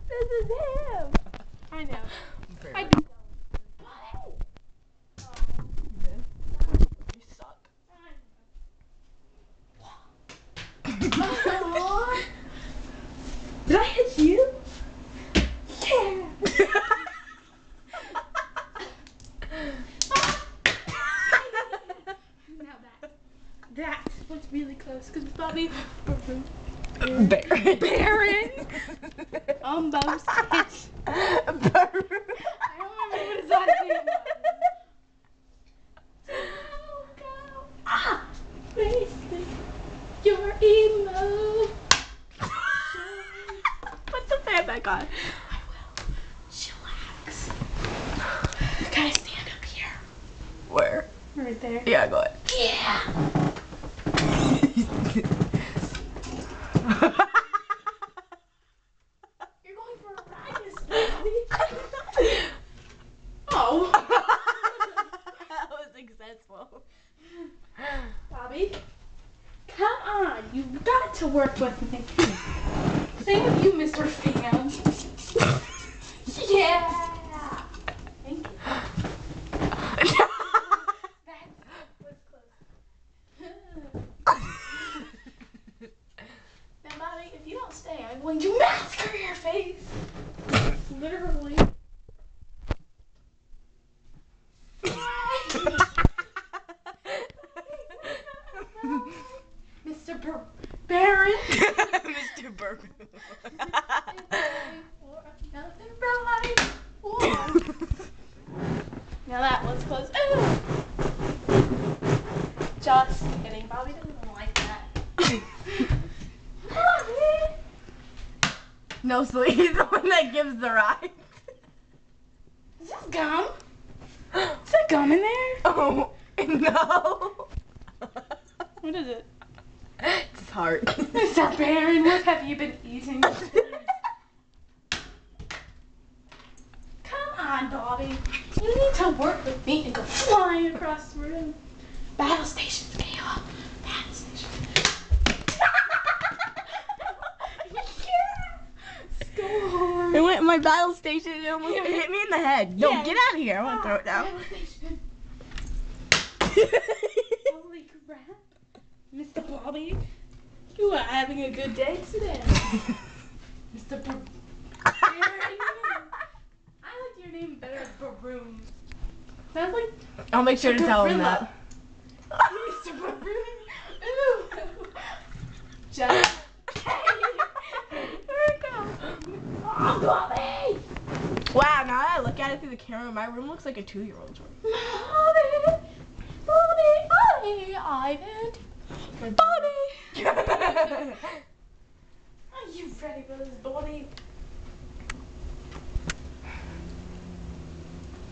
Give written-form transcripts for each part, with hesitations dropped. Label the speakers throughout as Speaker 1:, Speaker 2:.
Speaker 1: This is him. I know. I do.
Speaker 2: You suck.
Speaker 1: Did I hit you? Yeah. Now that was really close because Bobby Baron almost hit. I don't remember what his last name was. Wasting your emo.
Speaker 2: Put the fan back on.
Speaker 1: I will. Chillax. Can I stand up here?
Speaker 2: Where?
Speaker 1: Right there.
Speaker 2: Yeah, go ahead.
Speaker 1: Yeah. You're going for a ride this Bobby. Oh.
Speaker 2: That was successful.
Speaker 1: Bobby, come on. You've got to work with me. Same with you, Mr. Fan. Yeah. Thank you. That was close. Now, Bobby, if you don't stay, I'm going to massacre your face. Literally. Mr. Baron.
Speaker 2: Mr. Burger.
Speaker 1: Now that was close. Ooh. Just kidding. Bobby doesn't like that. Bobby.
Speaker 2: No, so he's the one that gives the ride.
Speaker 1: Is this gum? Is there gum in there?
Speaker 2: Oh, no.
Speaker 1: What is it?
Speaker 2: It's his heart.
Speaker 1: Mr. Baron, what have you been eating? Come on, Bobby. You need to work with me and go flying across the room. Battle stations, Kayla. Battle station. Yeah. Score.
Speaker 2: It went in my battle station and it almost hit me in the head. No,
Speaker 1: Yeah.
Speaker 2: get out of here. I want to throw it down.
Speaker 1: Battle station. Holy crap. Mr. Bobby, you are having a good day today. Mr. Baron. I like your name better as Baroon. Sounds like
Speaker 2: I'll make sure to tell him
Speaker 1: gorilla.
Speaker 2: that.
Speaker 1: Mr. Baroon. Ooh. Just. There we go. Oh, Bobby.
Speaker 2: Wow, now that I look at it through the camera, my room looks like a 2-year-old's room.
Speaker 1: Bobby. Bobby. Bobby. Ivan. Bobby. Are you ready for this, Bobby?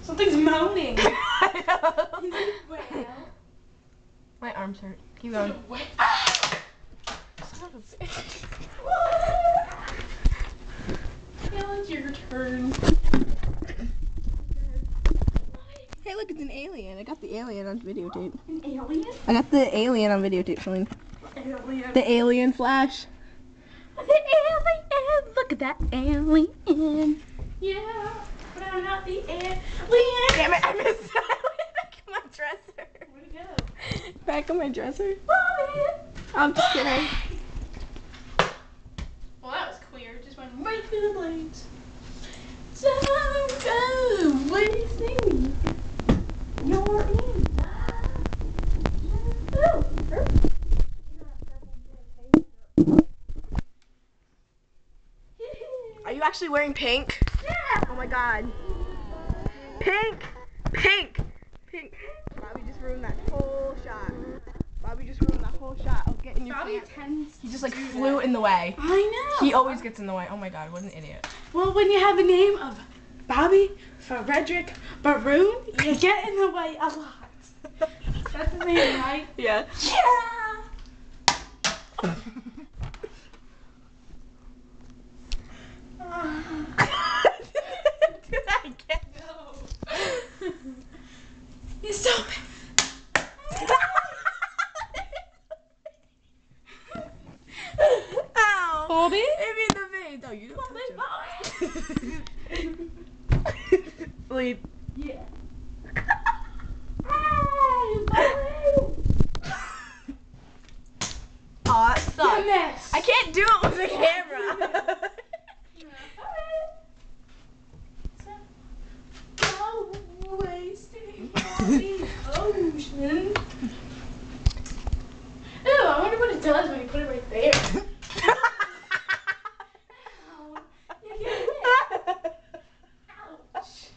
Speaker 1: Something's moaning.
Speaker 2: I know.
Speaker 1: Is it well?
Speaker 2: My arms hurt. Keep going.
Speaker 1: Is it well? Ah!
Speaker 2: Son of a bitch.
Speaker 1: Now it's your turn.
Speaker 2: Hey, look, it's an alien. I got the alien on videotape.
Speaker 1: An alien?
Speaker 2: I got the alien on videotape, Celine.
Speaker 1: Alien.
Speaker 2: The alien flash.
Speaker 1: The alien. Look at that alien. Yeah. But I'm not the alien.
Speaker 2: Damn it, I missed it. Back in my dresser.
Speaker 1: Where'd it go?
Speaker 2: Back in my dresser.
Speaker 1: Bobby.
Speaker 2: I'm just kidding.
Speaker 1: Well, that was queer. Just went right through the blades. Don't go wasting your ink.
Speaker 2: Are you actually wearing pink?
Speaker 1: Yeah.
Speaker 2: Oh my god. Pink! Pink! Pink. Bobby just ruined that whole shot. Bobby just ruined that whole shot of getting your
Speaker 1: Bobby
Speaker 2: pants.
Speaker 1: tends
Speaker 2: He just
Speaker 1: to
Speaker 2: like
Speaker 1: do
Speaker 2: flew
Speaker 1: that.
Speaker 2: in the way.
Speaker 1: I know.
Speaker 2: He always gets in the way. Oh my god, what an idiot.
Speaker 1: Well, when you have the name of Bobby Frederick Baroon, you get in the way a lot. That's the name, right?
Speaker 2: Yeah.
Speaker 1: Yeah.
Speaker 2: Did I get
Speaker 1: No. You're so
Speaker 2: Ow.
Speaker 1: Bobby.
Speaker 2: Hit me in the face. No, you don't touch him. Lead.
Speaker 1: Yeah. Hey, Bobby.
Speaker 2: Aw, that sucks.
Speaker 1: Mess.
Speaker 2: I can't do it with the camera.
Speaker 1: Go wasting Bobby ocean. Ew, I wonder what it does when you put it right there. Ow. You get it. Ouch.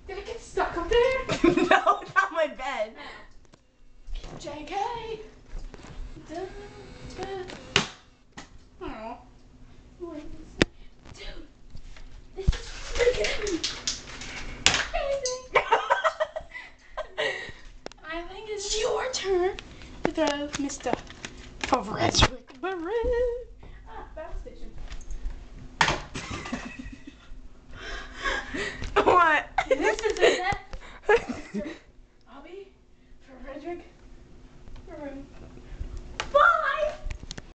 Speaker 1: Did it get stuck up there?
Speaker 2: No, not my bed.
Speaker 1: JK. Oh. Wait a second. Dude, this is freaking amazing. I think it's your turn to throw Mr. Frederick Barrett.